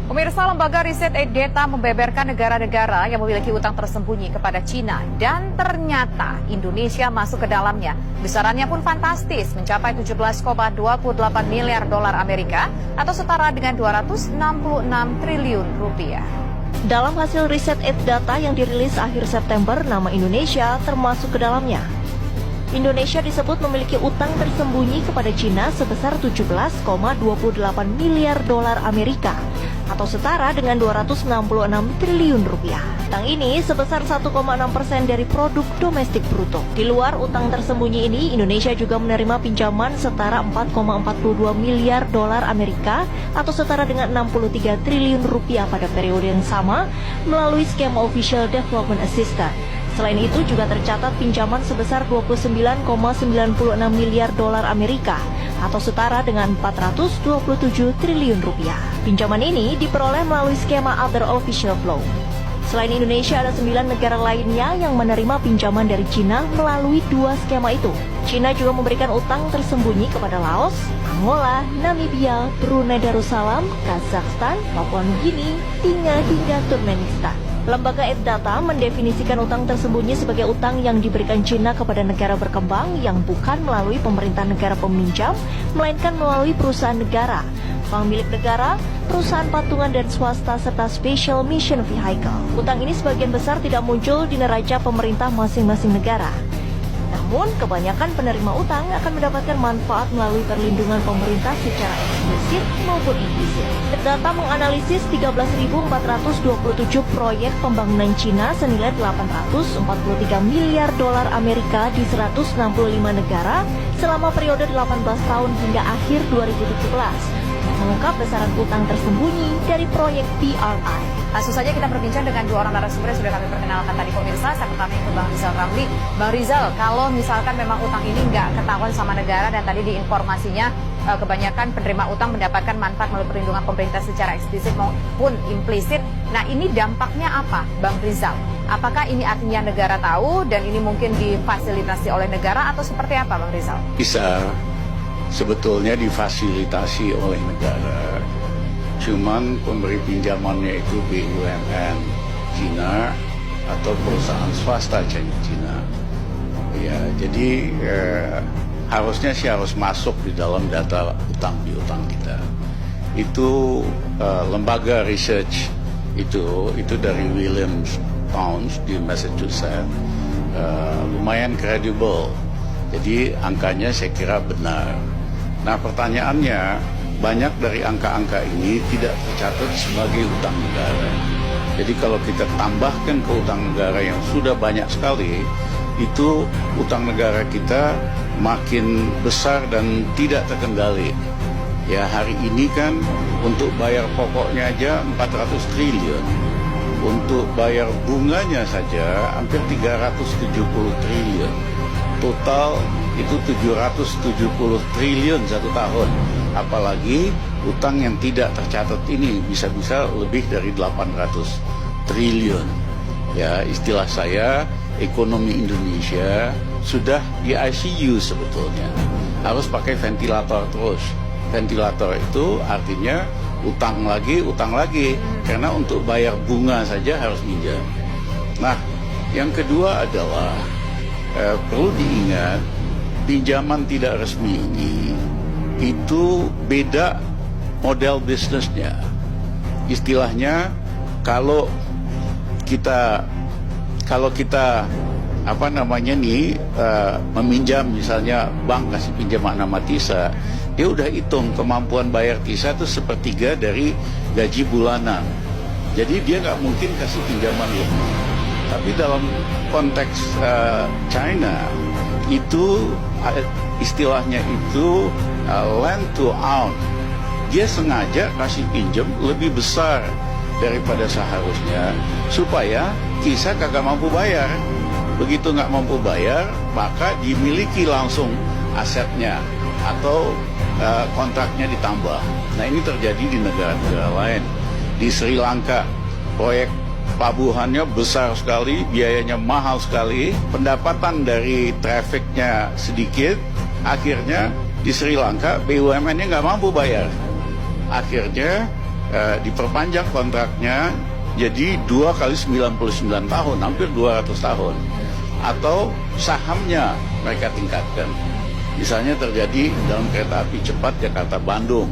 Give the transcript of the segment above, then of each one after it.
Pemirsa, lembaga riset Data membeberkan negara-negara yang memiliki utang tersembunyi kepada Cina dan ternyata Indonesia masuk ke dalamnya. Besarannya pun fantastis, mencapai 17,28 miliar dolar Amerika atau setara dengan 266 triliun rupiah. Dalam hasil riset Data yang dirilis akhir September, nama Indonesia termasuk ke dalamnya. Indonesia disebut memiliki utang tersembunyi kepada Cina sebesar 17,28 miliar dolar Amerika atau setara dengan 266 triliun rupiah. Utang ini sebesar 1,6% dari produk domestik bruto. Di luar utang tersembunyi ini, Indonesia juga menerima pinjaman setara 4,42 miliar dolar Amerika atau setara dengan 63 triliun rupiah pada periode yang sama melalui skema Official Development Assistance. Selain itu juga tercatat pinjaman sebesar 29,96 miliar dolar Amerika atau setara dengan 427 triliun rupiah. Pinjaman ini diperoleh melalui skema Other Official Flow. Selain Indonesia, ada 9 negara lainnya yang menerima pinjaman dari Cina melalui dua skema itu. Cina juga memberikan utang tersembunyi kepada Laos, Angola, Namibia, Brunei Darussalam, Kazakhstan, Papua Nugini, hingga Turkmenistan. Lembaga Data mendefinisikan utang tersembunyi sebagai utang yang diberikan Cina kepada negara berkembang yang bukan melalui pemerintah negara peminjam, melainkan melalui perusahaan negara, bank milik negara, perusahaan patungan dan swasta, serta Special Mission Vehicle. Utang ini sebagian besar tidak muncul di neraca pemerintah masing-masing negara. Namun, kebanyakan penerima utang akan mendapatkan manfaat melalui perlindungan pemerintah secara eksplisit maupun implisit. Data menganalisis 13.427 proyek pembangunan Cina senilai 843 miliar dolar Amerika di 165 negara selama periode 18 tahun hingga akhir 2017. Mengungkap besaran utang tersembunyi dari proyek PRI. Langsung saja kita berbincang dengan dua orang narasumber yang sudah kami perkenalkan tadi pemirsa. Saya pertama ke Bang Rizal Ramli. Bang Rizal, kalau misalkan memang utang ini nggak ketahuan sama negara dan tadi di informasinya kebanyakan penerima utang mendapatkan manfaat melalui perlindungan pemerintah secara eksplisit maupun implisit. Nah, ini dampaknya apa, Bang Rizal? Apakah ini artinya negara tahu dan ini mungkin difasilitasi oleh negara atau seperti apa, Bang Rizal? Bisa sebetulnya difasilitasi oleh negara. Cuman pemberi pinjamannya itu BUMN Cina atau perusahaan swasta Cina. Ya, jadi harusnya sih harus masuk di dalam data utang piutang kita. Itu lembaga research itu dari Williamstown di Massachusetts, lumayan kredibel. Jadi angkanya saya kira benar. Nah, pertanyaannya, banyak dari angka-angka ini tidak tercatat sebagai utang negara. Jadi kalau kita tambahkan ke utang negara yang sudah banyak sekali, itu utang negara kita makin besar dan tidak terkendali. Ya, hari ini kan untuk bayar pokoknya aja 400 triliun. Untuk bayar bunganya saja hampir 370 triliun. Total itu 770 triliun satu tahun. Apalagi utang yang tidak tercatat ini bisa-bisa lebih dari 800 triliun. Ya, istilah saya, ekonomi Indonesia sudah di ICU sebetulnya. Harus pakai ventilator terus. Ventilator itu artinya utang lagi. Karena untuk bayar bunga saja harus minjam. Nah, yang kedua adalah perlu diingat, pinjaman tidak resmi ini itu beda model bisnisnya. Istilahnya kalau kita meminjam, misalnya bank kasih pinjaman nama Tisa, dia udah hitung kemampuan bayar Tisa itu sepertiga dari gaji bulanan. Jadi dia nggak mungkin kasih pinjaman lebih. Tapi dalam konteks China itu istilahnya itu lend to own. Dia sengaja kasih pinjam lebih besar daripada seharusnya supaya Tisa kagak mampu bayar. Begitu nggak mampu bayar, maka dimiliki langsung asetnya atau kontraknya ditambah. Nah, ini terjadi di negara-negara lain. Di Sri Lanka, proyek pelabuhannya besar sekali, biayanya mahal sekali, pendapatan dari trafficnya sedikit, akhirnya di Sri Lanka BUMN-nya nggak mampu bayar. Akhirnya diperpanjang kontraknya jadi 2 kali 99 tahun, hampir 200 tahun. Atau sahamnya mereka tingkatkan. Misalnya terjadi dalam kereta api cepat Jakarta-Bandung,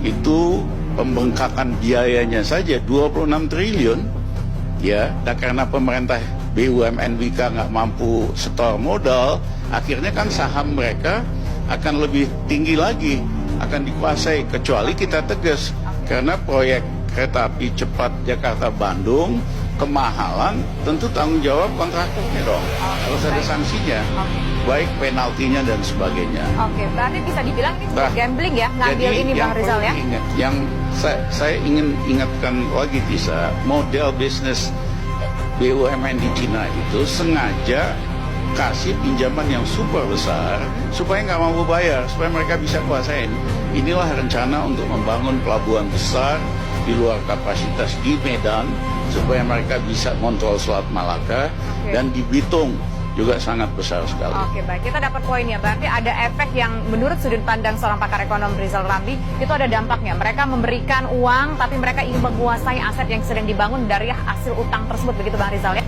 itu pembengkakan biayanya saja 26 triliun, ya, dan karena pemerintah BUMN Wika nggak mampu setor modal, akhirnya kan saham mereka akan lebih tinggi lagi, akan dikuasai, kecuali kita tegas, karena proyek kereta api cepat Jakarta-Bandung kemahalan, tentu tanggung jawab kontraktornya dong, harus ada sanksinya, baik penaltinya dan sebagainya. Oke, berarti bisa dibilang ini sebuah gambling ya, ngambil ini Bang Rizal ya? Yang saya ingin ingatkan lagi, Tisa, model bisnis BUMN di Cina itu sengaja kasih pinjaman yang super besar supaya nggak mampu bayar, supaya mereka bisa kuasain. Inilah rencana untuk membangun pelabuhan besar di luar kapasitas di Medan supaya mereka bisa kontrol Selat Malaka, dan di Bitung juga sangat besar sekali. Oke, baik. Kita dapat poinnya. Berarti ada efek yang menurut sudut pandang seorang pakar ekonomi Rizal Ramli, itu ada dampaknya. Mereka memberikan uang, tapi mereka ingin menguasai aset yang sedang dibangun dari hasil utang tersebut. Begitu Bang Rizal ya?